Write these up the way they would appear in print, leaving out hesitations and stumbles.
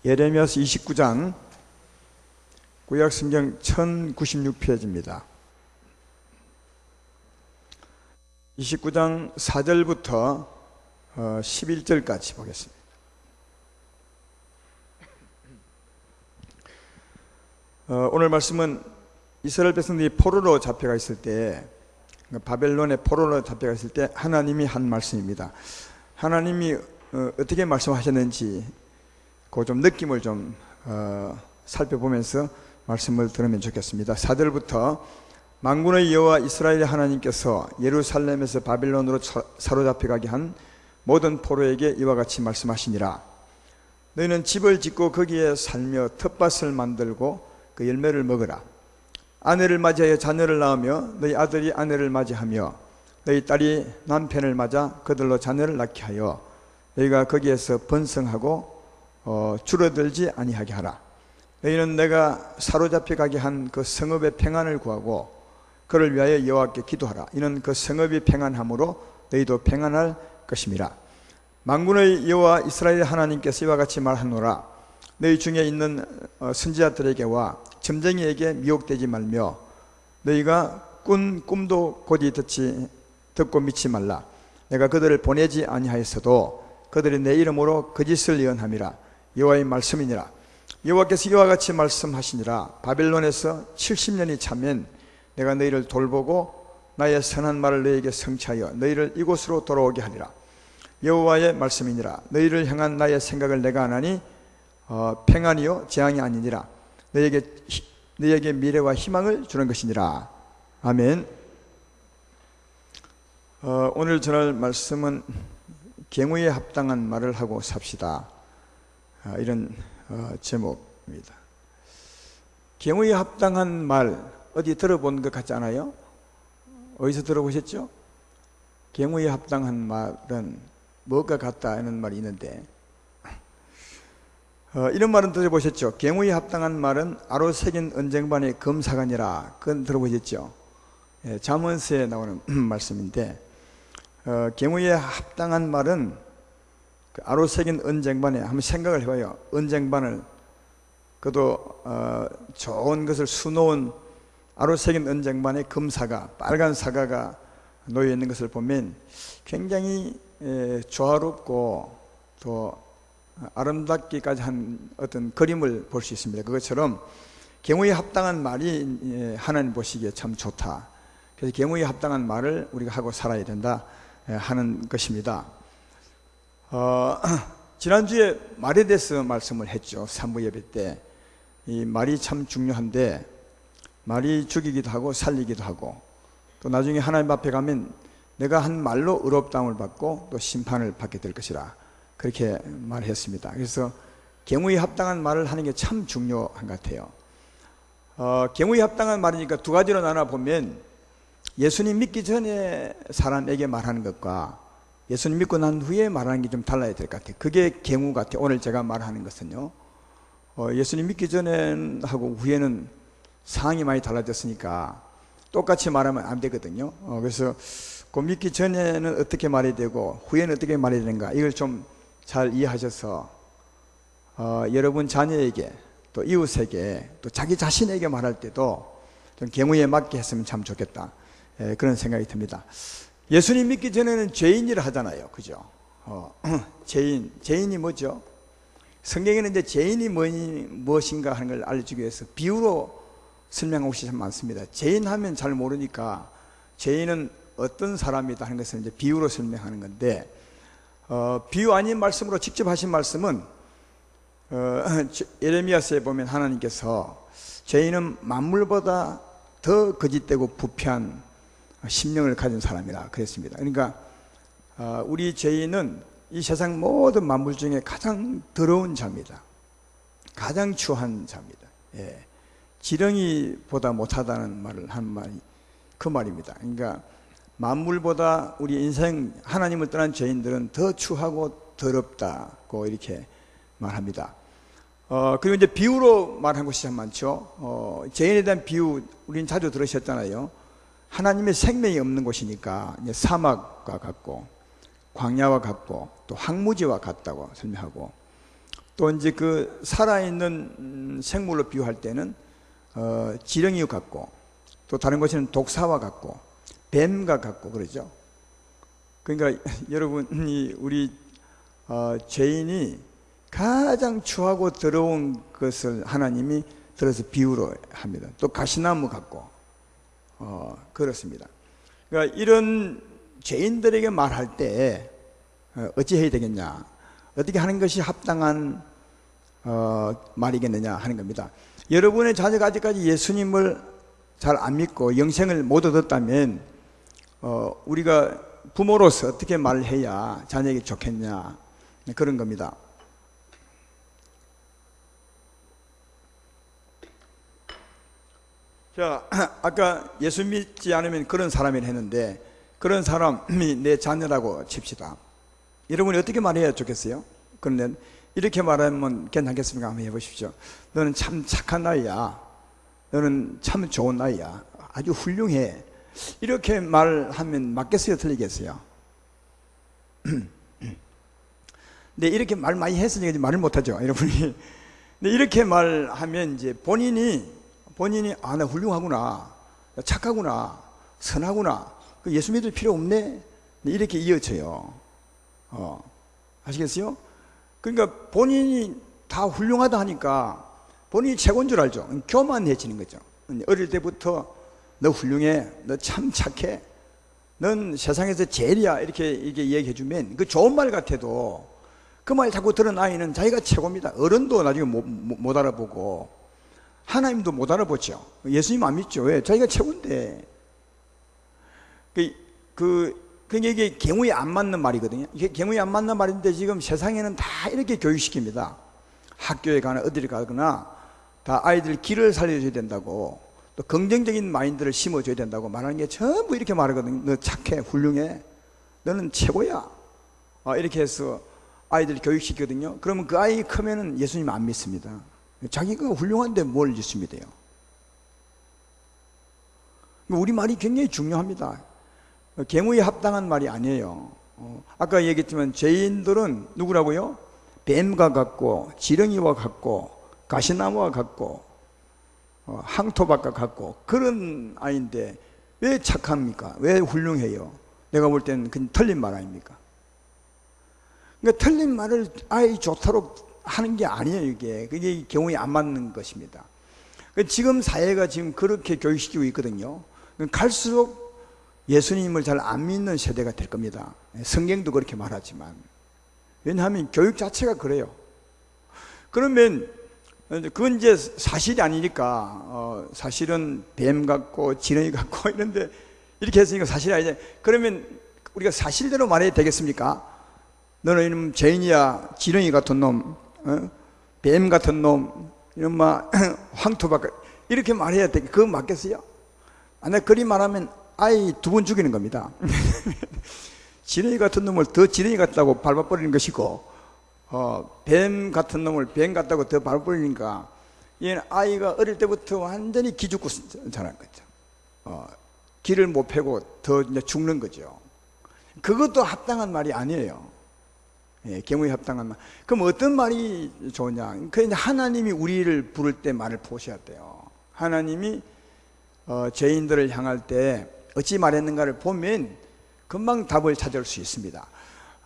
예레미야서 29장 구약성경 1096페이지입니다. 29장 4절부터 11절까지 보겠습니다. 오늘 말씀은 이스라엘 백성들이 포로로 잡혀가 있을 때, 바벨론의 포로로 잡혀가 있을 때 하나님이 한 말씀입니다. 하나님이 어떻게 말씀하셨는지 그 좀 느낌을 좀 살펴보면서 말씀을 들으면 좋겠습니다. 4절부터 만군의 여호와 이스라엘의 하나님께서 예루살렘에서 바빌론으로 사로잡혀가게 한 모든 포로에게 이와 같이 말씀하시니라. 너희는 집을 짓고 거기에 살며 텃밭을 만들고 그 열매를 먹으라. 아내를 맞이하여 자녀를 낳으며 너희 아들이 아내를 맞이하며 너희 딸이 남편을 맞아 그들로 자녀를 낳게 하여 너희가 거기에서 번성하고 줄어들지 아니하게 하라. 너희는 내가 사로잡혀 가게 한 그 성읍의 평안을 구하고 그를 위하여 여호와께 기도하라. 이는 그 성읍이 평안함으로 너희도 평안할 것임이라. 만군의 여호와 이스라엘 하나님께서 이와 같이 말하노라. 너희 중에 있는 선지자들에게와 점쟁이에게 미혹되지 말며 너희가 꾼 꿈도 곧이 듣고 믿지 말라. 내가 그들을 보내지 아니하였어도 그들이 내 이름으로 거짓을 예언함이라. 여호와의 말씀이니라. 여호와께서 이와 같이 말씀하시니라. 바벨론에서 70년이 차면 내가 너희를 돌보고 나의 선한 말을 너희에게 성취하여 너희를 이곳으로 돌아오게 하리라. 여호와의 말씀이니라. 너희를 향한 나의 생각을 내가 아나니 평안이요 재앙이 아니니라. 너희에게 미래와 희망을 주는 것이니라. 아멘. 오늘 전할 말씀은 경우에 합당한 말을 하고 삽시다, 이런 제목입니다. 경우에 합당한 말, 어디 들어본 것 같지 않아요? 어디서 들어보셨죠? 경우에 합당한 말은 뭐가 같다 이런 말이 있는데, 이런 말은 들어보셨죠? 경우에 합당한 말은 아로새긴 언쟁반의 검사관이라. 그건 들어보셨죠? 잠언서에 나오는 말씀인데, 경우에 합당한 말은 아로새긴 언쟁반에, 한번 생각을 해봐요. 언쟁반을, 그도 좋은 것을 수놓은 아로새긴 언쟁반에 금사가, 빨간 사과가 놓여 있는 것을 보면 굉장히 조화롭고 또 아름답기까지 한 어떤 그림을 볼 수 있습니다. 그것처럼 경우에 합당한 말이 하나님 보시기에 참 좋다. 그래서 경우에 합당한 말을 우리가 하고 살아야 된다 하는 것입니다. 지난주에 말에 대해서 말씀을 했죠. 산부 예배 때. 이 말이 참 중요한데, 말이 죽이기도 하고 살리기도 하고, 또 나중에 하나님 앞에 가면 내가 한 말로 의롭다함을 받고 또 심판을 받게 될 것이라, 그렇게 말했습니다. 그래서 경우에 합당한 말을 하는 게 참 중요한 것 같아요. 경우에 합당한 말이니까 두 가지로 나눠보면, 예수님 믿기 전에 사람에게 말하는 것과 예수님 믿고 난 후에 말하는 게 좀 달라야 될 것 같아요. 그게 경우 같아요. 오늘 제가 말하는 것은요, 예수님 믿기 전하고 후에는 상황이 많이 달라졌으니까 똑같이 말하면 안 되거든요. 그래서 그 믿기 전에는 어떻게 말해야 되고 후에는 어떻게 말해야 되는가, 이걸 좀 잘 이해하셔서 여러분 자녀에게, 또 이웃에게, 또 자기 자신에게 말할 때도 좀 경우에 맞게 했으면 참 좋겠다, 그런 생각이 듭니다. 예수님 믿기 전에는 죄인이라 하잖아요. 그죠? 죄인이 뭐죠? 성경에는 이제 죄인이 무엇인가 하는 걸 알려주기 위해서 비유로 설명하고 것이 참 많습니다. 죄인 하면 잘 모르니까 죄인은 어떤 사람이다 하는 것을 이제 비유로 설명하는 건데, 비유 아닌 말씀으로 직접 하신 말씀은 예레미야서에 보면 하나님께서 죄인은 만물보다 더 거짓되고 부패한 심령을 가진 사람이라 그랬습니다. 그러니까 우리 죄인은 이 세상 모든 만물 중에 가장 더러운 자입니다. 가장 추한 자입니다. 지렁이보다 못하다는 말을 한 말이 그 말입니다. 그러니까 만물보다 우리 인생, 하나님을 떠난 죄인들은 더 추하고 더럽다고 이렇게 말합니다. 그리고 이제 비유로 말한 것이 참 많죠. 죄인에 대한 비유 우리는 자주 들으셨잖아요. 하나님의 생명이 없는 곳이니까 이제 사막과 같고 광야와 같고 또 황무지와 같다고 설명하고, 또 이제 그 살아있는 생물로 비유할 때는 지렁이와 같고, 또 다른 것은 독사와 같고 뱀과 같고 그러죠. 그러니까 여러분이 우리 죄인이 가장 추하고 더러운 것을 하나님이 들어서 비유로 합니다. 또 가시나무 같고 그렇습니다. 그러니까 이런 죄인들에게 말할 때 어찌 해야 되겠냐, 어떻게 하는 것이 합당한 말이겠느냐 하는 겁니다. 여러분의 자녀가 아직까지 예수님을 잘 안 믿고 영생을 못 얻었다면 우리가 부모로서 어떻게 말을 해야 자녀에게 좋겠냐, 그런 겁니다. 자, 아까 예수 믿지 않으면 그런 사람이라 했는데, 그런 사람이 내 자녀라고 칩시다. 여러분이 어떻게 말해야 좋겠어요? 그런데 이렇게 말하면 괜찮겠습니까? 한번 해보십시오. 너는 참 착한 아이야, 너는 참 좋은 아이야, 아주 훌륭해, 이렇게 말하면 맞겠어요? 틀리겠어요? 근데 이렇게 말 많이 했으니까 말을 못하죠, 여러분이. 근데 이렇게 말하면 이제 본인이 나 훌륭하구나, 착하구나, 선하구나, 예수 믿을 필요 없네, 이렇게 이어져요. 아시겠어요? 그러니까 본인이 다 훌륭하다 하니까 본인이 최고인 줄 알죠. 교만해지는 거죠. 어릴 때부터 너 훌륭해, 너 참 착해, 넌 세상에서 제일이야, 이렇게 얘기해주면 그 좋은 말 같아도 그 말 자꾸 들은 아이는 자기가 최고입니다. 어른도 나중에 못 알아보고 하나님도 못 알아보죠. 예수님 안 믿죠. 왜? 자기가 최고인데. 그게 이게 경우에 안 맞는 말이거든요. 이게 경우에 안 맞는 말인데 지금 세상에는 다 이렇게 교육시킵니다. 학교에 가나 어디를 가거나 다 아이들 길을 살려줘야 된다고, 또 긍정적인 마인드를 심어줘야 된다고 말하는 게 전부 이렇게 말하거든요. 너 착해, 훌륭해, 너는 최고야, 이렇게 해서 아이들 교육시키거든요. 그러면 그 아이 크면은 예수님 안 믿습니다. 자기가 훌륭한데 뭘 예수 믿어요? 우리 말이 굉장히 중요합니다. 경우에 합당한 말이 아니에요. 아까 얘기했지만 죄인들은 누구라고요? 뱀과 같고 지렁이와 같고 가시나무와 같고 항토박과 같고 그런 아이인데 왜 착합니까? 왜 훌륭해요? 내가 볼 때는 그냥 틀린 말 아닙니까? 그러니까 틀린 말을 아이 좋도록 하는 게 아니에요. 그게 경우에 안 맞는 것입니다. 지금 사회가 지금 그렇게 교육시키고 있거든요. 갈수록 예수님을 잘 안 믿는 세대가 될 겁니다. 성경도 그렇게 말하지만. 왜냐하면 교육 자체가 그래요. 그러면 그건 이제 사실이 아니니까 사실은 뱀 같고 지렁이 같고 이런데 이렇게 했으니까 사실이 아니죠. 그러면 우리가 사실대로 말해야 되겠습니까? 너는 이놈 죄인이야, 지렁이 같은 놈, 뱀 같은 놈, 이런 황토박, 이렇게 말해야 돼. 그거 맞겠어요? 내가 그리 말하면 아이 2번 죽이는 겁니다. 지렁이 같은 놈을 더 지렁이 같다고 밟아버리는 것이고, 뱀 같은 놈을 뱀 같다고 더 밟아버리니까 얘는 아이가 어릴 때부터 완전히 기죽고 자란 거죠. 길을 못 펴고 더 이제 죽는 거죠. 그것도 합당한 말이 아니에요. 경우에 합당한 말. 그럼 어떤 말이 좋냐? 그러니까 하나님이 우리를 부를 때 말을 보셔야 돼요. 하나님이 죄인들을 향할 때 어찌 말했는가를 보면 금방 답을 찾을 수 있습니다.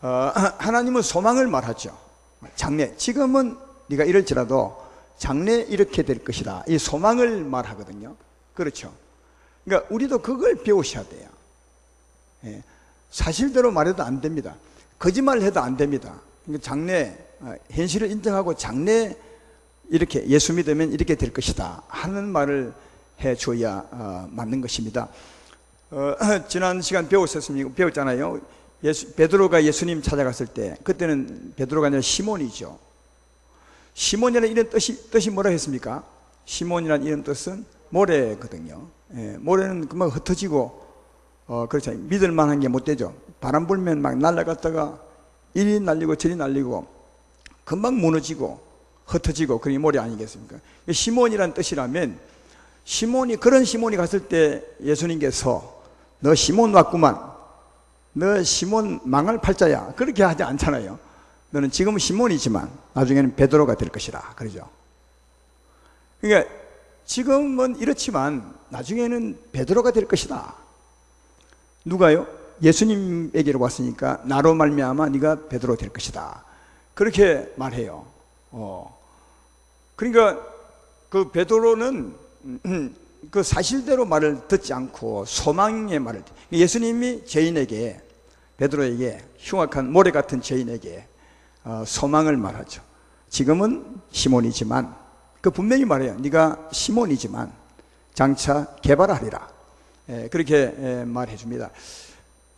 하나님은 소망을 말하죠. 장래, 지금은 네가 이럴지라도 장래 이렇게 될 것이다, 이 소망을 말하거든요. 그렇죠? 그러니까 우리도 그걸 배우셔야 돼요. 사실대로 말해도 안 됩니다. 거짓말을 해도 안 됩니다. 그러니까 장래, 현실을 인정하고 장래 이렇게 예수 믿으면 이렇게 될 것이다 하는 말을 해줘야 맞는 것입니다. 지난 시간 배웠잖아요. 베드로가 예수님 찾아갔을 때, 그때는 베드로가 아니라 시몬이죠. 시몬이라는 이런 뜻이 뭐라 했습니까? 시몬이라는 이런 뜻은 모래거든요. 모래는 금방 흩어지고 그렇죠. 믿을 만한 게 못 되죠. 바람 불면 막 날아갔다가 이리 날리고 저리 날리고 금방 무너지고 흩어지고, 그게 모래 아니겠습니까? 시몬이라는 뜻이라면, 그런 시몬이 갔을 때 예수님께서 너 시몬 왔구만, 너 시몬 망할 팔자야, 그렇게 하지 않잖아요. 너는 지금은 시몬이지만 나중에는 베드로가 될 것이다. 그러죠. 그러니까 지금은 이렇지만 나중에는 베드로가 될 것이다. 누가요? 예수님에게로 왔으니까 나로 말미암아 네가 베드로 될 것이다. 그렇게 말해요. 그러니까 그 베드로는 그 사실대로 말을 듣지 않고 소망의 말을, 예수님이 죄인에게, 베드로에게, 흉악한 모래 같은 죄인에게 소망을 말하죠. 지금은 시몬이지만, 그 분명히 말해요. 네가 시몬이지만 장차 개발하리라. 그렇게 말해 줍니다.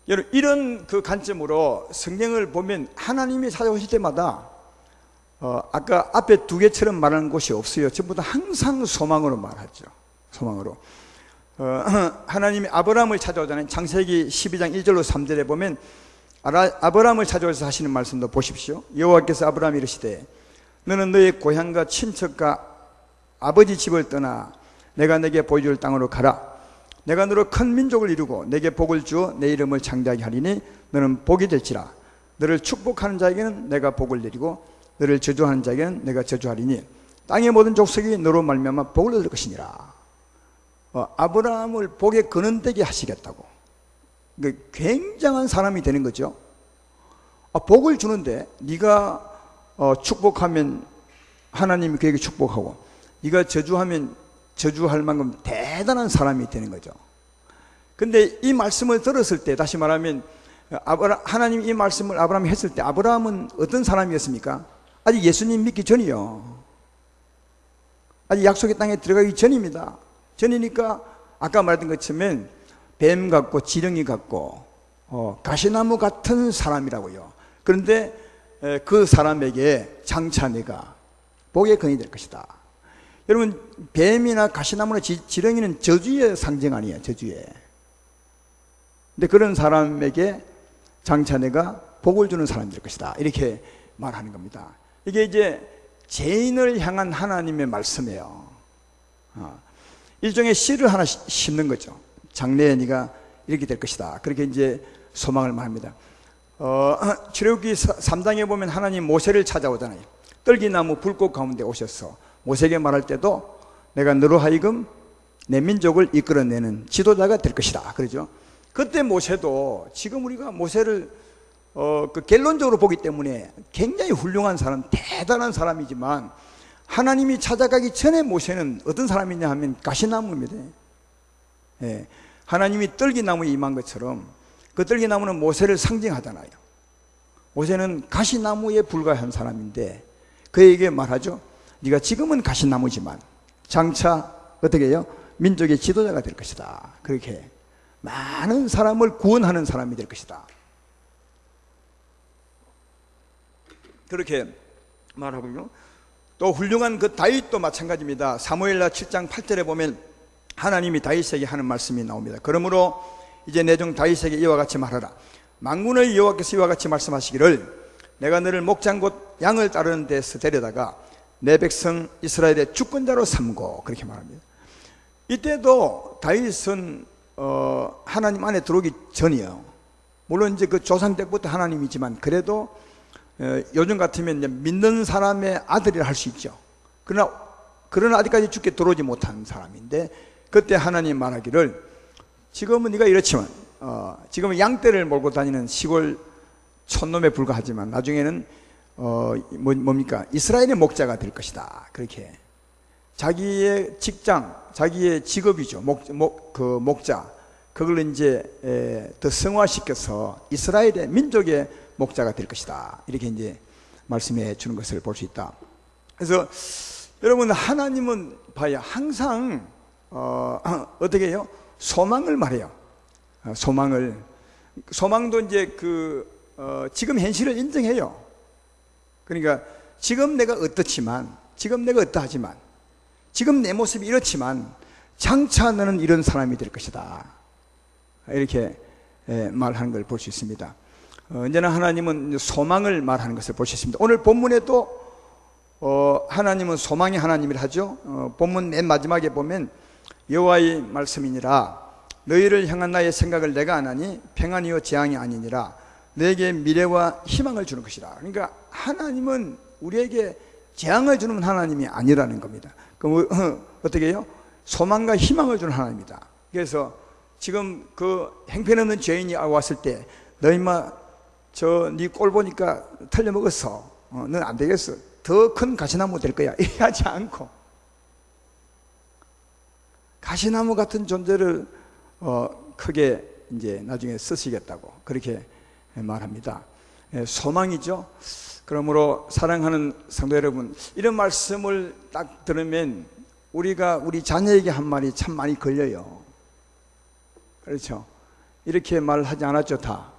여러분, 이런 그 관점으로 성경을 보면 하나님이 찾아오실 때마다 아까 앞에 두 개처럼 말하는 곳이 없어요. 전부 다 항상 소망으로 말하죠. 소망으로. 하나님이 아브라함을 찾아오잖아요. 창세기 12장 1절로 3절에 보면 아브라함을 찾아오셔서 하시는 말씀도 보십시오. 여호와께서 아브라함이 이르시되 너는 너의 고향과 친척과 아버지 집을 떠나 내가 내게 보여줄 땅으로 가라. 내가 너로 큰 민족을 이루고 내게 복을 주어 내 이름을 창대하게 하리니 너는 복이 될지라. 너를 축복하는 자에게는 내가 복을 내리고 너를 저주하는 자에게는 내가 저주하리니 땅의 모든 족속이 너로 말미암아 복을 얻을 것이니라. 아브라함을 복에 거는되게 하시겠다고. 굉장한 사람이 되는 거죠. 복을 주는데 네가 축복하면 하나님이 그에게 축복하고 네가 저주하면 저주할 만큼 대단한 사람이 되는 거죠. 근데 이 말씀을 들었을 때, 다시 말하면 하나님이 이 말씀을 아브라함이 했을 때 아브라함은 어떤 사람이었습니까? 아직 예수님 믿기 전이요. 아직 약속의 땅에 들어가기 전입니다. 전이니까 아까 말했던 것처럼 뱀 같고 지렁이 같고 가시나무 같은 사람이라고요. 그런데 그 사람에게 장차 내가 복의 근이 될 것이다. 여러분, 뱀이나 가시나무나 지렁이는 저주의 상징 아니에요. 저주의. 근데 그런 사람에게 장차 내가 복을 주는 사람이 될 것이다. 이렇게 말하는 겁니다. 이게 이제 죄인을 향한 하나님의 말씀이에요. 일종의 씨를 하나 심는 거죠. 장래에 네가 이렇게 될 것이다. 그렇게 이제 소망을 말합니다. 출애굽기 3장에 보면 하나님 모세를 찾아오잖아요. 떨기나무 불꽃 가운데 오셔서 모세에게 말할 때도 내가 너로 하여금 내 민족을 이끌어내는 지도자가 될 것이다. 그러죠. 그때 모세도 지금 우리가 모세를 그 결론적으로 보기 때문에 굉장히 훌륭한 사람, 대단한 사람이지만 하나님이 찾아가기 전에 모세는 어떤 사람이냐 하면 가시나무입니다. 하나님이 떨기나무에 임한 것처럼 그 떨기나무는 모세를 상징하잖아요. 모세는 가시나무에 불과한 사람인데 그에게 말하죠. 네가 지금은 가시나무지만 장차 어떻게 해요? 민족의 지도자가 될 것이다. 그렇게 많은 사람을 구원하는 사람이 될 것이다. 그렇게 말하고요. 또 훌륭한 그 다윗도 마찬가지입니다. 사무엘하 7장 8절에 보면 하나님이 다윗에게 하는 말씀이 나옵니다. 그러므로 이제 내 종 다윗에게 이와 같이 말하라. 만군의 여호와께서 이와 같이 말씀하시기를 내가 너를 목장 곧 양을 따르는 데서 데려다가 내 백성 이스라엘의 주권자로 삼고, 그렇게 말합니다. 이때도 다윗은 하나님 안에 들어오기 전이에요. 물론 이제 그 조상 때부터 하나님이지만 그래도 요즘 같으면 믿는 사람의 아들이라 할 수 있죠. 그러나 아직까지 주께 들어오지 못한 사람인데 그때 하나님 말하기를 지금은 네가 이렇지만 지금은 양떼를 몰고 다니는 시골 촌놈에 불과하지만 나중에는 뭡니까? 이스라엘의 목자가 될 것이다. 그렇게 자기의 직장, 자기의 직업이죠. 그 목자, 그걸 이제 더 성화시켜서 이스라엘의 민족의 목자가 될 것이다. 이렇게 이제 말씀해 주는 것을 볼 수 있다. 그래서 여러분, 하나님은 봐야 항상 어떻게 해요? 소망을 말해요. 소망도 이제 지금 현실을 인정해요. 그러니까 지금 내가 어떻지만, 지금 내가 어떠하지만, 지금 내 모습이 이렇지만 장차 너는 이런 사람이 될 것이다. 이렇게 말하는 걸 볼 수 있습니다. 언제나 하나님은 소망을 말하는 것을 볼 수 있습니다. 오늘 본문에도 하나님은 소망의 하나님이라 하죠. 본문 맨 마지막에 보면 여호와의 말씀이니라 너희를 향한 나의 생각을 내가 아나니 평안이요 재앙이 아니니라 너에게 미래와 희망을 주는 것이라. 그러니까 하나님은 우리에게 재앙을 주는 하나님이 아니라는 겁니다. 그럼 어떻게 해요? 소망과 희망을 주는 하나님이다. 그래서 지금 그 행편없는 죄인이 왔을 때 너 임마 네 꼴 보니까 틀려먹었어. 넌 안 되겠어. 더 큰 가시나무 될 거야. 이렇게 하지 않고 가시나무 같은 존재를 크게 이제 나중에 쓰시겠다고 그렇게 말합니다. 소망이죠. 그러므로 사랑하는 성도 여러분, 이런 말씀을 딱 들으면 우리가 우리 자녀에게 한 말이 참 많이 걸려요. 그렇죠? 이렇게 말하지 않았죠. 다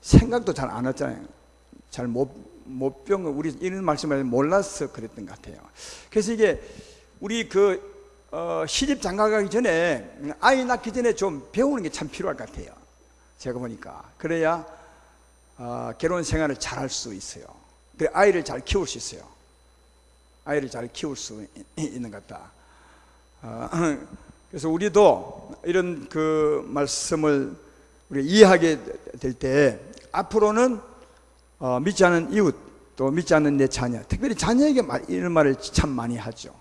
생각도 잘 안 했잖아요. 잘 못 배운 거, 우리 이런 말씀을 몰라서 그랬던 것 같아요. 그래서 이게 우리 시집 장가가기 전에, 아이 낳기 전에 좀 배우는 게 참 필요할 것 같아요. 제가 보니까. 그래야 결혼 생활을 잘 할 수 있어요. 그래 아이를 잘 키울 수 있어요. 아이를 잘 키울 수 있는 것 같다. 그래서 우리도 이런 그 말씀을 우리 이해하게 될 때 앞으로는 믿지 않는 이웃, 또 믿지 않는 내 자녀, 특별히 자녀에게 이런 말을 참 많이 하죠.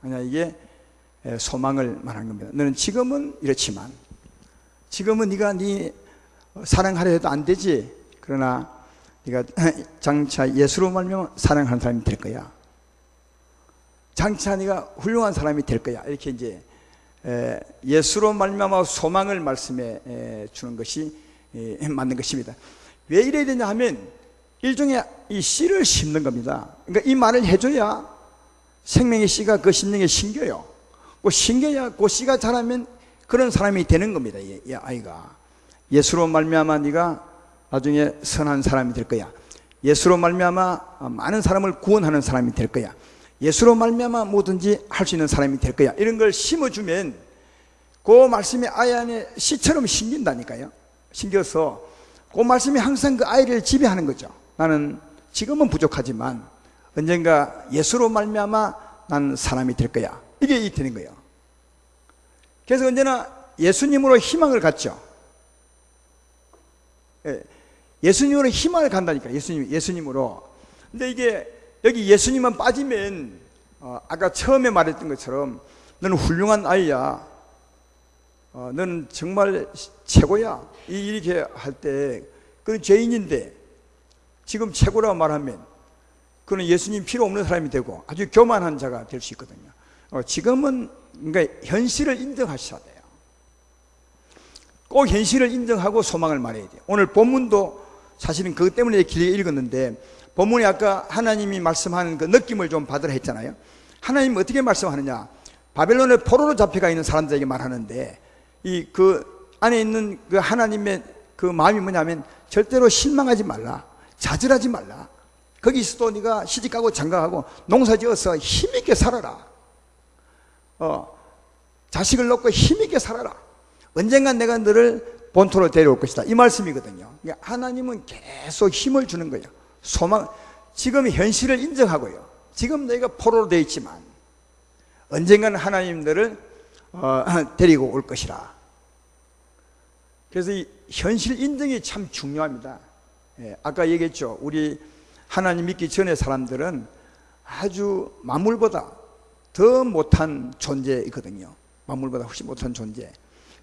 그냥 이게 소망을 말하는 겁니다. 너는 지금은 이렇지만, 지금은 네가 네 사랑하려 해도 안 되지. 그러나 네가 장차 예수로 말미암아 사랑하는 사람이 될 거야. 장차 네가 훌륭한 사람이 될 거야. 이렇게 이제 예수로 말미암아 소망을 말씀해 주는 것이 맞는 것입니다. 왜 이래야 되냐 하면 일종의 이 씨를 심는 겁니다. 그러니까 이 말을 해줘야 생명의 씨가 그 심령에 심겨요. 그 심겨야 그 씨가 자라면 그런 사람이 되는 겁니다. 이 아이가 예수로 말미암아 네가 나중에 선한 사람이 될 거야. 예수로 말미암아 많은 사람을 구원하는 사람이 될 거야. 예수로 말미암아 뭐든지 할 수 있는 사람이 될 거야. 이런 걸 심어주면 그 말씀이 아이 안에 씨처럼 심긴다니까요. 심겨서 그 말씀이 항상 그 아이를 지배하는 거죠. 나는 지금은 부족하지만 언젠가 예수로 말미암아 난 사람이 될 거야. 이게 되는 거예요. 그래서 언제나 예수님으로 희망을 갖죠. 예수님으로 희망을 간다니까. 예수님으로. 근데 이게 여기 예수님만 빠지면 아까 처음에 말했던 것처럼 너는 훌륭한 아이야. 너는 정말 최고야. 이렇게 할 때 그는 죄인인데 지금 최고라고 말하면 그는 예수님 필요 없는 사람이 되고 아주 교만한 자가 될 수 있거든요. 지금은 그러니까 현실을 인정하셔야 돼요. 꼭 현실을 인정하고 소망을 말해야 돼요. 오늘 본문도 사실은 그것 때문에 길게 읽었는데 본문에 아까 하나님이 말씀하는 그 느낌을 좀 받으라 했잖아요. 하나님은 어떻게 말씀하느냐? 바벨론의 포로로 잡혀가 있는 사람들에게 말하는데 그 안에 있는 그 하나님의 그 마음이 뭐냐면 절대로 실망하지 말라. 좌절하지 말라. 거기서도 네가 시집가고 장가가고 농사지어서 힘있게 살아라. 자식을 낳고 힘있게 살아라. 언젠간 내가 너를 본토로 데려올 것이다. 이 말씀이거든요. 그러니까 하나님은 계속 힘을 주는 거예요. 소망, 지금 현실을 인정하고요. 지금 너희가 포로로 되어 있지만 언젠가는 하나님 너를 데리고 올 것이라. 그래서 이 현실 인정이 참 중요합니다. 아까 얘기했죠. 우리 하나님 믿기 전에 사람들은 아주 만물보다 더 못한 존재이거든요. 만물보다 훨씬 못한 존재.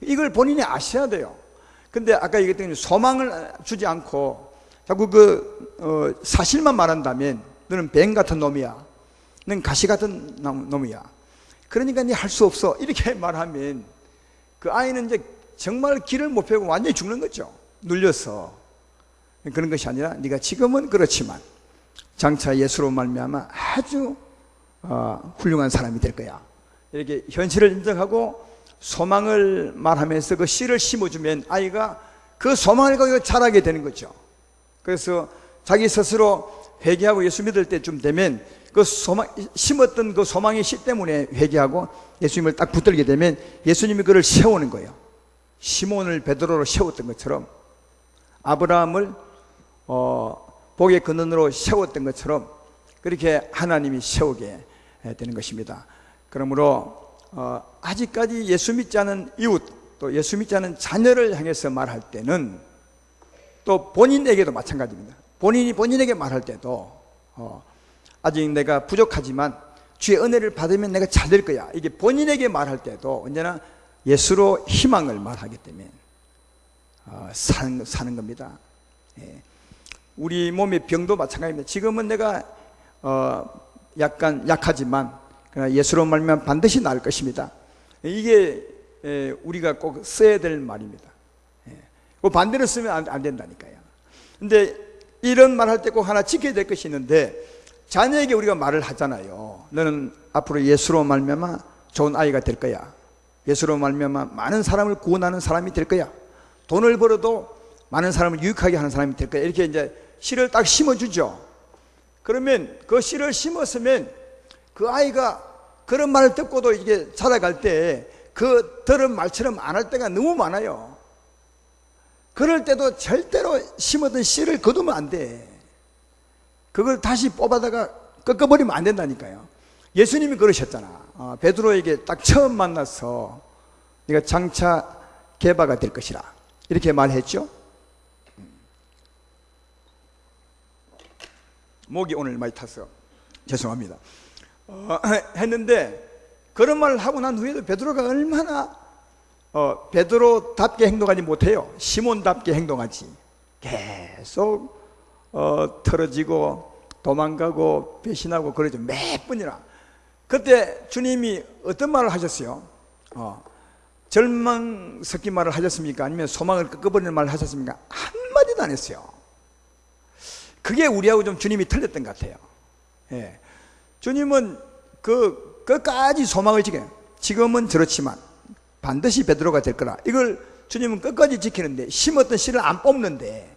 이걸 본인이 아셔야 돼요. 근데 아까 얘기했던 소망을 주지 않고 자꾸 사실만 말한다면 너는 뱀 같은 놈이야. 너는 가시 같은 놈이야. 그러니까 네 할 수 없어. 이렇게 말하면 그 아이는 이제 정말 길을 못 펴고 완전히 죽는 거죠. 눌려서. 그런 것이 아니라 네가 지금은 그렇지만 장차 예수로 말미암아 아주 훌륭한 사람이 될 거야. 이렇게 현실을 인정하고 소망을 말하면서 그 씨를 심어주면 아이가 그 소망을 가지고 자라게 되는 거죠. 그래서 자기 스스로 회개하고 예수 믿을 때쯤 되면 그 심었던 그 소망의 씨 때문에 회개하고 예수님을 딱 붙들게 되면 예수님이 그를 세우는 거예요. 시몬을 베드로로 세웠던 것처럼 아브라함을 복의 근원으로 세웠던 것처럼 그렇게 하나님이 세우게 되는 것입니다. 그러므로 아직까지 예수 믿지 않은 이웃 또 예수 믿지 않은 자녀를 향해서 말할 때는 또 본인에게도 마찬가지입니다. 본인이 본인에게 말할 때도 아직 내가 부족하지만 주의 은혜를 받으면 내가 잘 될 거야. 이게 본인에게 말할 때도 언제나 예수로 희망을 말하기 때문에 사는 겁니다. 예. 우리 몸의 병도 마찬가지입니다. 지금은 내가 약간 약하지만 그러나 예수로 말미암아 반드시 나을 것입니다. 이게 우리가 꼭 써야 될 말입니다. 그 반대로 쓰면 안 된다니까요. 근데 이런 말 할 때 꼭 하나 지켜야 될 것이 있는데, 자녀에게 우리가 말을 하잖아요. 너는 앞으로 예수로 말미암아 좋은 아이가 될 거야. 예수로 말미암아 많은 사람을 구원하는 사람이 될 거야. 돈을 벌어도 많은 사람을 유익하게 하는 사람이 될 거야. 이렇게 이제 씨를 딱 심어주죠. 그러면 그 씨를 심었으면 그 아이가 그런 말을 듣고도 이게 자라갈 때 그 들은 말처럼 안 할 때가 너무 많아요. 그럴 때도 절대로 심었던 씨를 거두면 안 돼. 그걸 다시 뽑아다가 꺾어버리면 안 된다니까요. 예수님이 그러셨잖아. 베드로에게 딱 처음 만나서 네가 장차 개바가 될 것이라 이렇게 말했죠. 목이 오늘 많이 타서 죄송합니다. 했는데 그런 말을 하고 난 후에도 베드로가 얼마나 베드로답게 행동하지 못해요. 시몬답게 행동하지. 계속 틀어지고 도망가고 배신하고 그러죠. 몇 번이나. 그때 주님이 어떤 말을 하셨어요? 절망 섞인 말을 하셨습니까? 아니면 소망을 꺾어버리는 말을 하셨습니까? 한마디도 안 했어요. 그게 우리하고 좀 주님이 틀렸던 것 같아요. 예. 주님은 끝까지 소망을 지켜요. 지금은 저렇지만 반드시 베드로가 될 거라. 이걸 주님은 끝까지 지키는데, 심었던 씨를 안 뽑는데,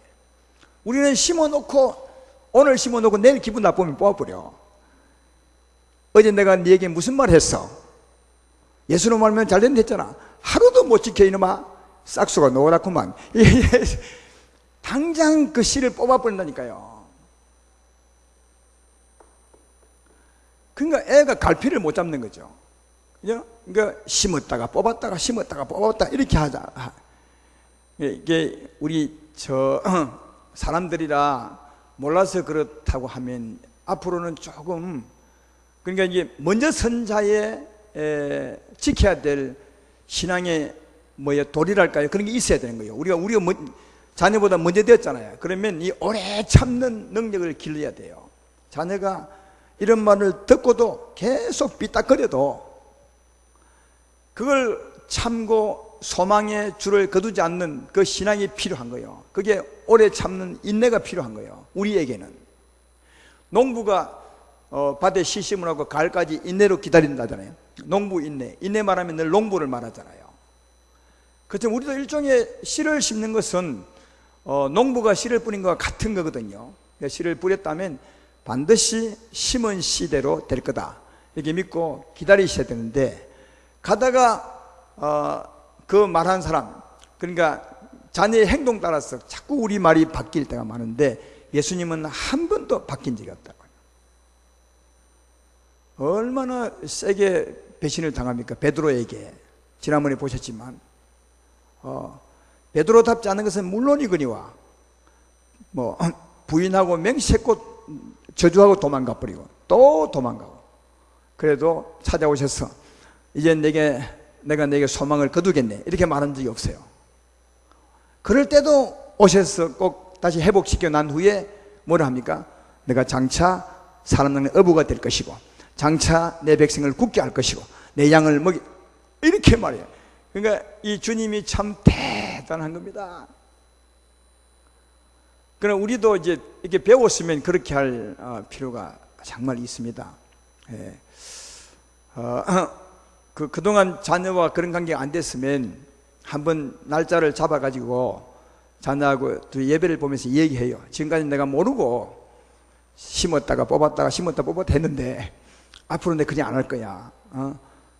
우리는 심어놓고 오늘 심어놓고 내일 기분 나쁘면 뽑아버려. 어제 내가 네게 무슨 말 했어? 예수로 말하면 잘 된다 했잖아. 하루도 못 지켜 이놈아. 싹수가 노랗구만. 당장 그 씨를 뽑아버린다니까요. 그러니까 애가 갈피를 못 잡는 거죠. 그러니까 심었다가 뽑았다가 심었다가 뽑았다 이렇게 하자. 이게 우리 사람들이라 몰라서 그렇다고 하면 앞으로는 조금, 그러니까 이게 먼저 선자의 지켜야 될 신앙의 도리랄까요? 그런 게 있어야 되는 거예요. 우리가 자녀보다 먼저 되었잖아요. 그러면 이 오래 참는 능력을 길러야 돼요. 자녀가 이런 말을 듣고도 계속 삐딱거려도 그걸 참고 소망의 줄을 거두지 않는 그 신앙이 필요한 거예요. 그게 오래 참는 인내가 필요한 거예요. 우리에게는. 농부가 밭에 씨 심으라고 가을까지 인내로 기다린다잖아요. 농부 인내 말하면 늘 농부를 말하잖아요. 그렇지만 우리도 일종의 씨를 심는 것은 농부가 씨를 뿌린 것과 같은 거거든요. 씨를 뿌렸다면 반드시 심은 씨대로 될 거다 이렇게 믿고 기다리셔야 되는데, 가다가 그 말한 사람, 그러니까 자녀의 행동 따라서 자꾸 우리 말이 바뀔 때가 많은데, 예수님은 한 번도 바뀐 적이 없다고요. 얼마나 세게 배신을 당합니까? 베드로에게. 지난번에 보셨지만 베드로답지 않은 것은 물론이거니와 부인하고 맹세코 저주하고 도망가 버리고 또 도망가고, 그래도 찾아오셔서 이제 내가 내게 소망을 거두겠네 이렇게 말한 적이 없어요. 그럴 때도 오셔서 꼭 다시 회복시켜 난 후에 뭐라 합니까? 내가 장차 사람 낳는 어부가 될 것이고, 장차 내 백성을 굳게 할 것이고, 내 양을 이렇게 말해요. 그러니까 이 주님이 참 대단한 겁니다. 그러나 우리도 이제 이렇게 배웠으면 그렇게 할 필요가 정말 있습니다. 예. 그동안 자녀와 그런 관계가 안 됐으면 한번 날짜를 잡아가지고 자녀하고 예배를 보면서 얘기해요. 지금까지 내가 모르고 심었다가 뽑았다가 심었다 뽑았다 했는데 앞으로 내가 그냥 안 할 거야.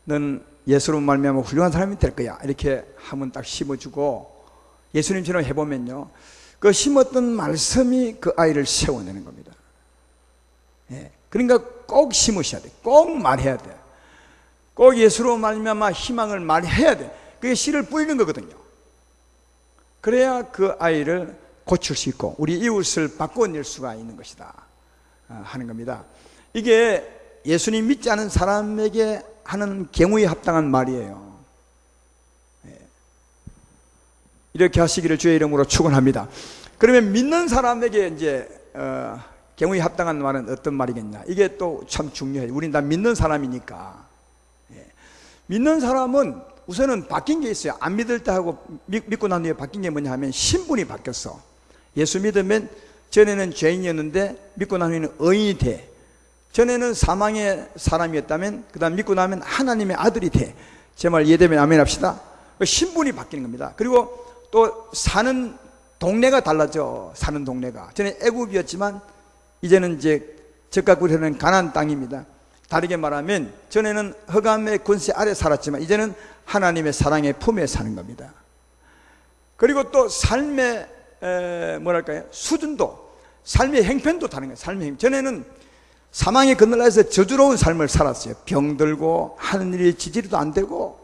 넌 예수로 말미암아 훌륭한 사람이 될 거야. 이렇게 하면 딱 심어주고, 예수님처럼 해보면요, 그 심었던 말씀이 그 아이를 세워내는 겁니다. 예. 그러니까 꼭 심으셔야 돼. 꼭 말해야 돼. 꼭 예수로 말미암아 희망을 말해야 돼. 그게 씨를 뿌리는 거거든요. 그래야 그 아이를 고칠 수 있고 우리 이웃을 바꿔낼 수가 있는 것이다 하는 겁니다. 이게 예수님 믿지 않은 사람에게 하는 경우에 합당한 말이에요. 이렇게 하시기를 주의 이름으로 축원합니다. 그러면 믿는 사람에게 이제 경우에 합당한 말은 어떤 말이겠냐? 이게 또 참 중요해요. 우린 다 믿는 사람이니까. 믿는 사람은 우선은 바뀐 게 있어요. 안 믿을 때 하고 믿고 난 후에 바뀐 게 뭐냐 하면 신분이 바뀌었어. 예수 믿으면 전에는 죄인이었는데 믿고 난 후에는 의인이 돼. 전에는 사망의 사람이었다면 그 다음 믿고 나면 하나님의 아들이 돼. 제 말 이해되면 아멘 합시다. 신분이 바뀌는 겁니다. 그리고 또 사는 동네가 달라져. 사는 동네가 전에 애굽이었지만 이제는 이제 적과 꿀이라는 가나안 땅입니다. 다르게 말하면 전에는 흑암의 권세 아래 살았지만 이제는 하나님의 사랑의 품에 사는 겁니다. 그리고 또 삶의 뭐랄까요? 수준도, 삶의 형편도 다른 거예요. 삶의 형편. 전에는 사망의 그늘에서 저주로운 삶을 살았어요. 병들고 하는 일이 지지리도 안 되고,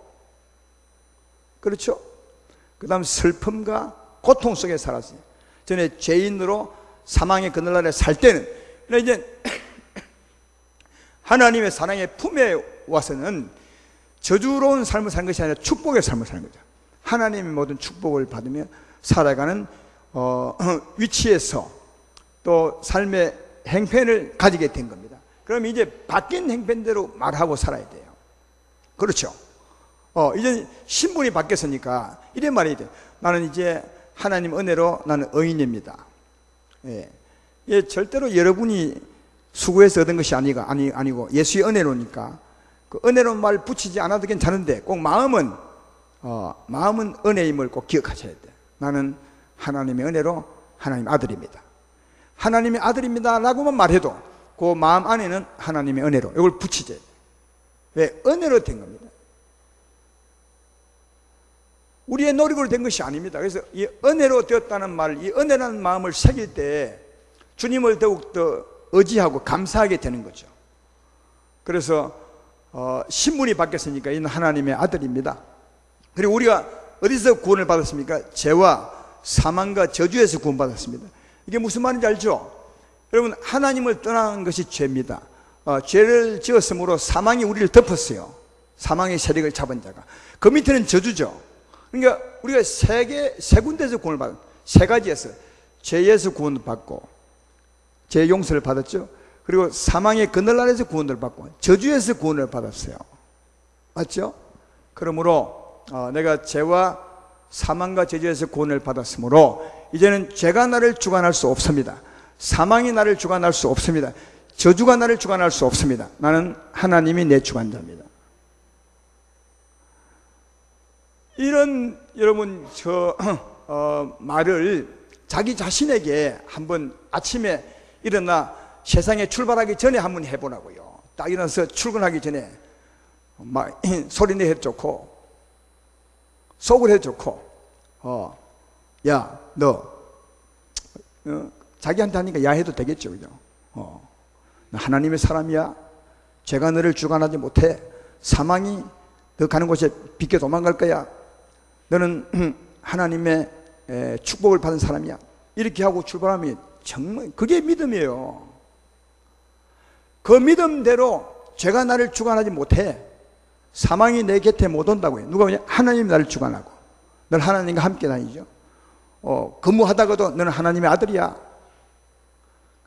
그렇죠? 그 다음 슬픔과 고통 속에 살았어요. 전에 죄인으로 사망의 그늘 아래 살 때는, 이제 하나님의 사랑의 품에 와서는 저주로운 삶을 사는 것이 아니라 축복의 삶을 사는 거죠. 하나님의 모든 축복을 받으며 살아가는 위치에서 또 삶의 행편을 가지게 된 겁니다. 그럼 이제 바뀐 행편대로 말하고 살아야 돼요. 그렇죠? 이제 신분이 바뀌었으니까 이래 말해야 돼요. 나는 이제 하나님 은혜로 나는 의인입니다. 예, 절대로 여러분이 수고해서 얻은 것이 아니고 예수의 은혜로니까 그 은혜로운 말 붙이지 않아도 괜찮은데 꼭 마음은 은혜임을 꼭 기억하셔야 돼요. 나는 하나님의 은혜로 하나님 아들입니다. 하나님의 아들입니다 라고만 말해도 그 마음 안에는 하나님의 은혜로 이걸 붙이셔야 돼요. 왜? 은혜로 된 겁니다. 우리의 노력으로 된 것이 아닙니다. 그래서 이 은혜로 되었다는 말, 이 은혜라는 마음을 새길 때 주님을 더욱더 의지하고 감사하게 되는 거죠. 그래서 신분이 바뀌었으니까 이는 하나님의 아들입니다. 그리고 우리가 어디서 구원을 받았습니까? 죄와 사망과 저주에서 구원받았습니다. 이게 무슨 말인지 알죠? 여러분, 하나님을 떠난 것이 죄입니다. 죄를 지었으므로 사망이 우리를 덮었어요. 사망의 세력을 잡은 자가. 그 밑에는 저주죠. 그러니까 우리가 세 군데에서 구원을 받은, 세 가지에서 죄에서 구원을 받고 죄 용서를 받았죠. 그리고 사망의 그늘 아래서 구원을 받고 저주에서 구원을 받았어요. 맞죠? 그러므로 내가 죄와 사망과 저주에서 구원을 받았으므로 이제는 죄가 나를 주관할 수 없습니다. 사망이 나를 주관할 수 없습니다. 저주가 나를 주관할 수 없습니다. 나는 하나님이 내 주관자입니다. 이런 여러분 말을 자기 자신에게 한번 아침에 일어나 세상에 출발하기 전에 한번 해보라고요. 딱 일어나서 출근하기 전에 막 소리내 해도 좋고 속을 해도 좋고 야 너 자기한테 하니까 야 해도 되겠죠. 그죠? 너 하나님의 사람이야. 죄가 너를 주관하지 못해. 사망이 너 가는 곳에 비켜 도망갈 거야. 너는 하나님의 축복을 받은 사람이야. 이렇게 하고 출발하면 정말 그게 믿음이에요. 그 믿음대로 죄가 나를 주관하지 못해. 사망이 내 곁에 못 온다고요. 누가 보냐? 하나님이 나를 주관하고 늘 하나님과 함께 다니죠. 근무하다가도 너는 하나님의 아들이야.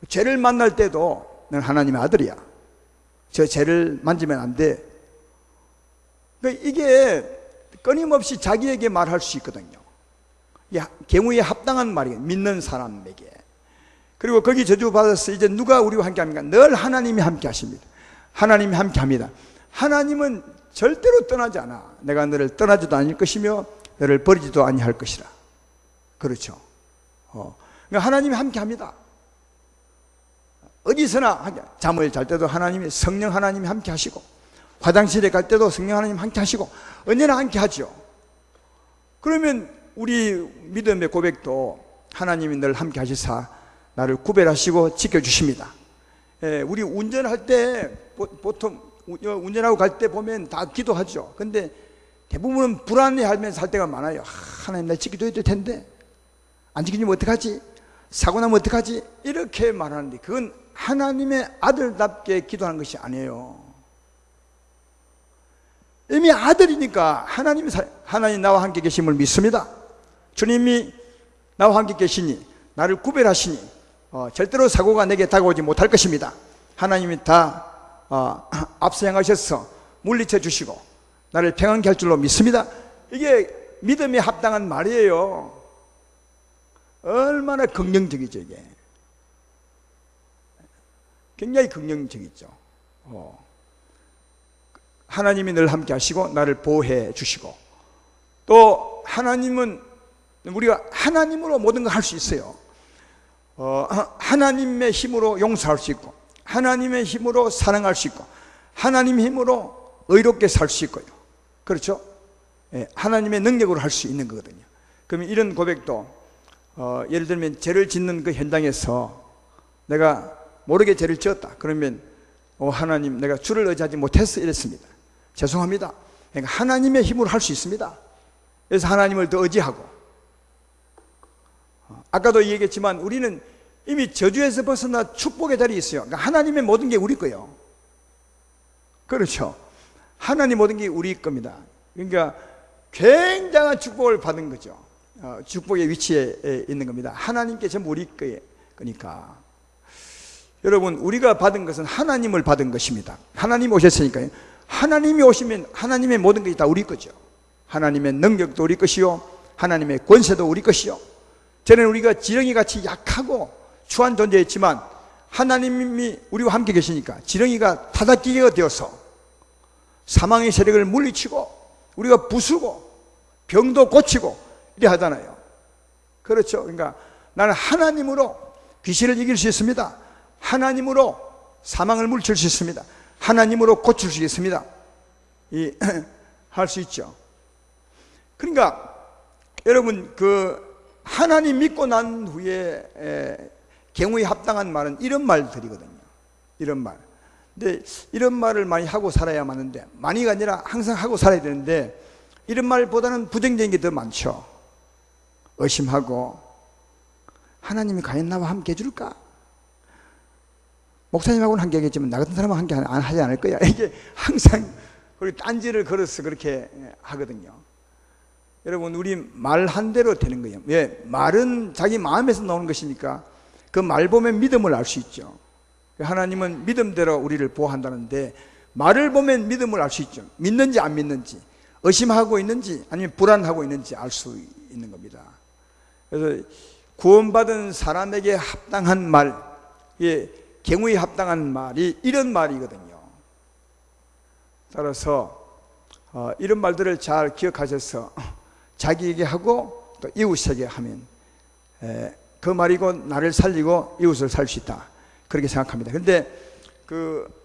죄를 만날 때도 너는 하나님의 아들이야. 저 죄를 만지면 안 돼. 이게 끊임없이 자기에게 말할 수 있거든요. 경우에 합당한 말이에요. 믿는 사람에게. 그리고 거기 저주받아서 이제 누가 우리와 함께 합니까? 늘 하나님이 함께 하십니다. 하나님이 함께 합니다. 하나님은 절대로 떠나지 않아. 내가 너를 떠나지도 않을 것이며 너를 버리지도 아니할 것이라. 그렇죠. 그러니까 하나님이 함께 합니다. 어디서나 잠을 잘 때도 하나님이, 성령 하나님이 함께 하시고, 화장실에 갈 때도 성령 하나님 함께 하시고, 언제나 함께 하죠. 그러면 우리 믿음의 고백도 하나님이 늘 함께 하시사 나를 구별하시고 지켜주십니다. 우리 운전할 때 보통 운전하고 갈 때 보면 다 기도하죠. 근데 대부분은 불안해하면서 할 때가 많아요. 하나님 나 지켜줘야 될 텐데, 안 지키면 어떡하지? 사고 나면 어떡하지? 이렇게 말하는데 그건 하나님의 아들답게 기도하는 것이 아니에요. 이미 아들이니까 하나님 나와 함께 계심을 믿습니다. 주님이 나와 함께 계시니 나를 구별하시니 절대로 사고가 내게 다가오지 못할 것입니다. 하나님이 다 앞서 향하셔서 물리쳐 주시고 나를 평안케 할 줄로 믿습니다. 이게 믿음에 합당한 말이에요. 얼마나 긍정적이죠. 이게 굉장히 긍정적이죠. 하나님이 늘 함께 하시고 나를 보호해 주시고 또 하나님은 우리가 하나님으로 모든 걸 할 수 있어요. 하나님의 힘으로 용서할 수 있고 하나님의 힘으로 사랑할 수 있고 하나님의 힘으로 의롭게 살 수 있고요. 그렇죠? 하나님의 능력으로 할 수 있는 거거든요. 그러면 이런 고백도 예를 들면 죄를 짓는 그 현장에서 내가 모르게 죄를 지었다. 그러면 하나님 내가 주를 의지하지 못해서 이랬습니다. 죄송합니다. 그러니까 하나님의 힘으로 할 수 있습니다. 그래서 하나님을 더 의지하고 아까도 얘기했지만 우리는 이미 저주에서 벗어나 축복의 자리에 있어요. 그러니까 하나님의 모든 게 우리 거예요. 그렇죠? 하나님 모든 게 우리 겁니다. 그러니까 굉장한 축복을 받은 거죠. 축복의 위치에 있는 겁니다. 하나님께 전부 우리 거니까. 여러분 우리가 받은 것은 하나님을 받은 것입니다. 하나님이 오셨으니까요. 하나님이 오시면 하나님의 모든 것이 다 우리 거죠. 하나님의 능력도 우리 것이요 하나님의 권세도 우리 것이요. 전에는 우리가 지렁이같이 약하고 추한 존재였지만 하나님이 우리와 함께 계시니까 지렁이가 타닥기계가 되어서 사망의 세력을 물리치고 우리가 부수고 병도 고치고 이래 하잖아요. 그렇죠? 그러니까 나는 하나님으로 귀신을 이길 수 있습니다. 하나님으로 사망을 물칠 수 있습니다. 하나님으로 고칠 수 있습니다. 할 수 있죠. 그러니까 여러분 하나님 믿고 난 후에 경우에 합당한 말은 이런 말들이거든요. 이런 말. 근데 이런 말을 많이 하고 살아야 맞는데 많이가 아니라 항상 하고 살아야 되는데 이런 말보다는 부정적인 게 더 많죠. 의심하고 하나님이 과연 나와 함께 해줄까? 목사님하고는 함께 하겠지만 나 같은 사람은 함께 하지 않을 거야. 이게 항상 우리 딴지를 걸어서 그렇게 하거든요. 여러분 우리 말 한 대로 되는 거예요. 왜? 말은 자기 마음에서 나오는 것이니까 그 말 보면 믿음을 알 수 있죠. 하나님은 믿음대로 우리를 보호한다는데 말을 보면 믿음을 알 수 있죠. 믿는지 안 믿는지 의심하고 있는지 아니면 불안하고 있는지 알 수 있는 겁니다. 그래서 구원받은 사람에게 합당한 말, 경우에 합당한 말이 이런 말이거든요. 따라서 이런 말들을 잘 기억하셔서 자기에게 하고 또 이웃에게 하면 그 말이고 나를 살리고 이웃을 살 수 있다. 그렇게 생각합니다. 그런데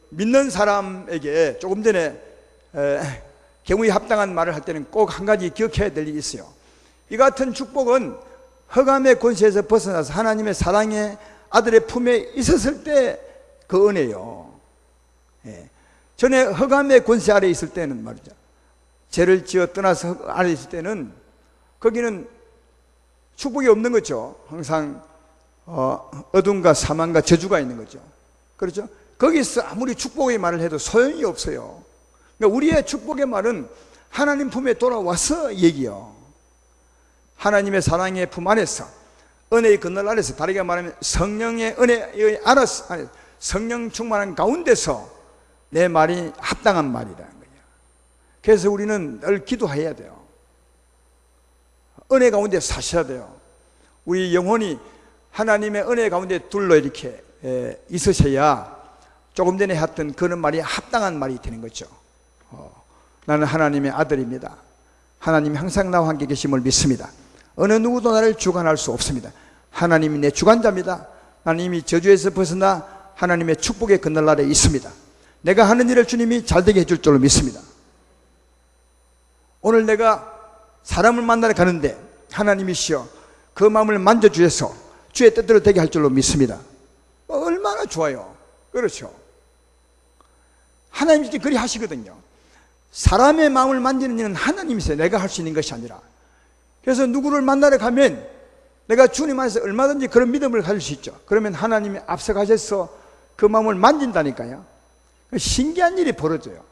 믿는 사람에게 조금 전에 경우에 합당한 말을 할 때는 꼭 한 가지 기억해야 될 일이 있어요. 이 같은 축복은 흑암의 권세에서 벗어나서 하나님의 사랑의 아들의 품에 있었을 때 그 은혜요. 전에 흑암의 권세 아래 있을 때는 말이죠. 죄를 지어 떠나서 아래 있을 때는 거기는 축복이 없는 거죠. 항상 어둠과 사망과 저주가 있는 거죠. 그렇죠? 거기서 아무리 축복의 말을 해도 소용이 없어요. 그러니까 우리의 축복의 말은 하나님 품에 돌아와서 얘기요. 하나님의 사랑의 품 안에서 은혜의 그늘 아래서 다르게 말하면 성령의 은혜의 알아서 성령 충만한 가운데서 내 말이 합당한 말이라는 거예요. 그래서 우리는 늘 기도해야 돼요. 은혜 가운데 사셔야 돼요. 우리 영혼이 하나님의 은혜 가운데 둘러 이렇게 있으셔야 조금 전에 했던 그런 말이 합당한 말이 되는 거죠. 나는 하나님의 아들입니다. 하나님이 항상 나와 함께 계심을 믿습니다. 어느 누구도 나를 주관할 수 없습니다. 하나님이 내 주관자입니다. 나는 이미 저주에서 벗어나 하나님의 축복의 그늘 아래 있습니다. 내가 하는 일을 주님이 잘되게 해줄 줄로 믿습니다. 오늘 내가 사람을 만나러 가는데 하나님이시여 그 마음을 만져주셔서 주의 뜻대로 되게 할 줄로 믿습니다. 얼마나 좋아요. 그렇죠? 하나님이 그리 하시거든요. 사람의 마음을 만지는 일은 하나님이세요. 내가 할 수 있는 것이 아니라. 그래서 누구를 만나러 가면 내가 주님 안에서 얼마든지 그런 믿음을 가질 수 있죠. 그러면 하나님이 앞서가셔서 그 마음을 만진다니까요. 신기한 일이 벌어져요.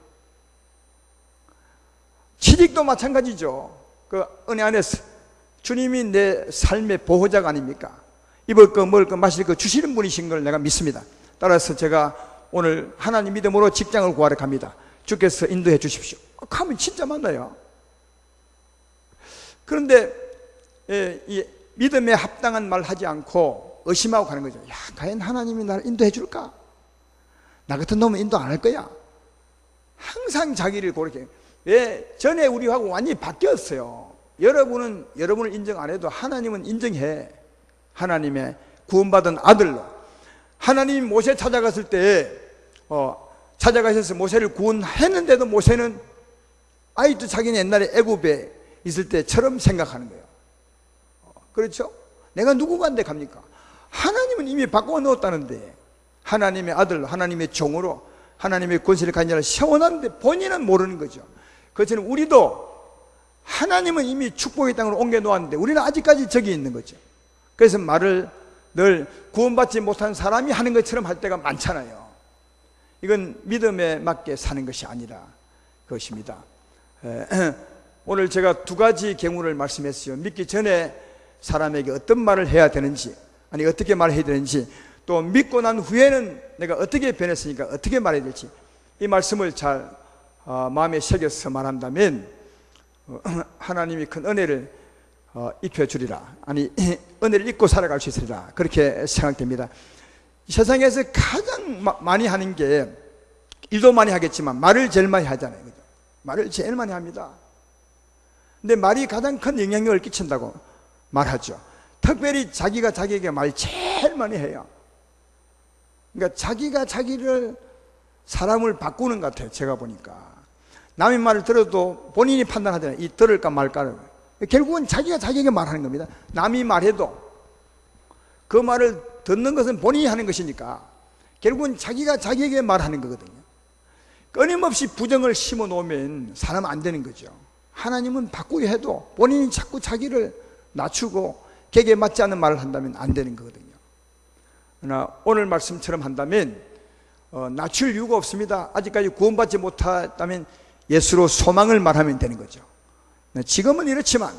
취직도 마찬가지죠. 그 은혜 안에서 주님이 내 삶의 보호자가 아닙니까? 입을 거, 먹을 거, 마실 거 주시는 분이신 걸 내가 믿습니다. 따라서 제가 오늘 하나님 믿음으로 직장을 구하러 갑니다. 주께서 인도해 주십시오. 가면 진짜 만나요. 그런데 이 믿음에 합당한 말 하지 않고 의심하고 가는 거죠. 야, 과연 하나님이 나를 인도해 줄까? 나 같은 놈은 인도 안 할 거야. 항상 자기를 그렇게. 왜? 전에 우리하고 완전히 바뀌었어요. 여러분은 여러분을 인정 안 해도 하나님은 인정해. 하나님의 구원받은 아들로. 하나님이 모세 찾아갔을 때 찾아가셔서 모세를 구원했는데도 모세는 아직도 자기는 옛날에 애굽에 있을 때처럼 생각하는 거예요. 그렇죠? 내가 누구간데 갑니까? 하나님은 이미 바꿔 놓았다는데, 하나님의 아들로, 하나님의 종으로, 하나님의 권세를 가진 자를 세워놨는데 본인은 모르는 거죠. 그것처럼 우리도 하나님은 이미 축복의 땅으로 옮겨 놓았는데 우리는 아직까지 저기 있는 거죠. 그래서 말을 늘 구원받지 못한 사람이 하는 것처럼 할 때가 많잖아요. 이건 믿음에 맞게 사는 것이 아니라 그것입니다. 오늘 제가 두 가지 경우를 말씀했어요. 믿기 전에 사람에게 어떤 말을 해야 되는지, 아니 어떻게 말해야 되는지, 또 믿고 난 후에는 내가 어떻게 변했으니까 어떻게 말해야 될지, 이 말씀을 잘 마음에 새겨서 말한다면 하나님이 큰 은혜를 입혀주리라, 아니 은혜를 입고 살아갈 수 있으리라, 그렇게 생각됩니다. 세상에서 가장 많이 하는 게, 일도 많이 하겠지만 말을 제일 많이 하잖아요. 그죠? 말을 제일 많이 합니다. 근데 말이 가장 큰 영향력을 끼친다고 말하죠. 특별히 자기가 자기에게 말 제일 많이 해요. 그러니까 자기가 자기를, 사람을 바꾸는 것 같아요. 제가 보니까 남의 말을 들어도 본인이 판단하잖아요. 이 들을까 말까를. 결국은 자기가 자기에게 말하는 겁니다. 남이 말해도 그 말을 듣는 것은 본인이 하는 것이니까 결국은 자기가 자기에게 말하는 거거든요. 끊임없이 부정을 심어 놓으면 사람은 안 되는 거죠. 하나님은 바꾸려 해도 본인이 자꾸 자기를 낮추고 계기에 맞지 않는 말을 한다면 안 되는 거거든요. 그러나 오늘 말씀처럼 한다면 낮출 이유가 없습니다. 아직까지 구원받지 못했다면 예수로 소망을 말하면 되는 거죠. 지금은 이렇지만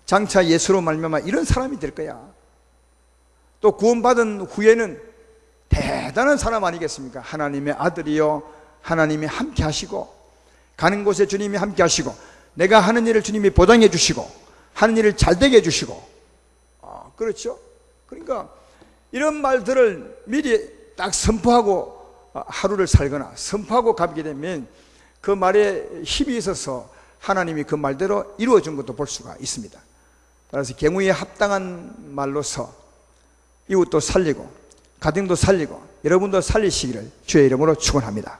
장차 예수로 말미암아 이런 사람이 될 거야. 또 구원받은 후에는 대단한 사람 아니겠습니까? 하나님의 아들이요, 하나님이 함께 하시고, 가는 곳에 주님이 함께 하시고, 내가 하는 일을 주님이 보장해 주시고, 하는 일을 잘 되게 해주시고, 그렇죠? 그러니까 이런 말들을 미리 딱 선포하고 하루를 살거나 선포하고 가게 되면 그 말에 힘이 있어서 하나님이 그 말대로 이루어진 것도 볼 수가 있습니다. 따라서 경우에 합당한 말로서 이웃도 살리고 가정도 살리고 여러분도 살리시기를 주의 이름으로 축원합니다.